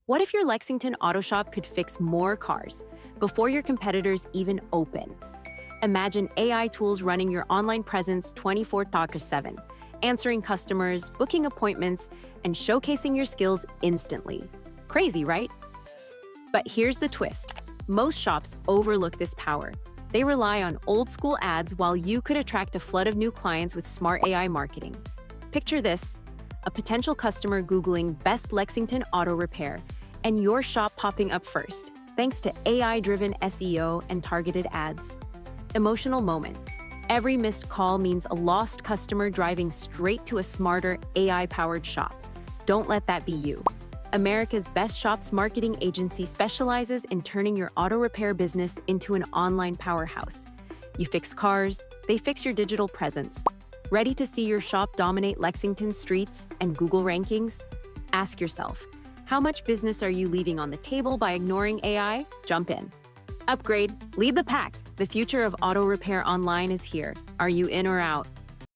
What if your Lexington auto shop could fix more cars before your competitors even open? Imagine AI tools running your online presence 24/7, answering customers, booking appointments, and showcasing your skills instantly. Crazy, right? But here's the twist. Most shops overlook this power. They rely on old-school ads while you could attract a flood of new clients with smart AI marketing. Picture this: a potential customer Googling best Lexington auto repair, and your shop popping up first, thanks to AI-driven SEO and targeted ads. Emotional moment. Every missed call means a lost customer driving straight to a smarter, AI-powered shop. Don't let that be you. America's Best Shops marketing agency specializes in turning your auto repair business into an online powerhouse. You fix cars, they fix your digital presence. Ready to see your shop dominate Lexington streets and Google rankings? Ask yourself, how much business are you leaving on the table by ignoring AI? Jump in. Upgrade, lead the pack. The future of auto repair online is here. Are you in or out?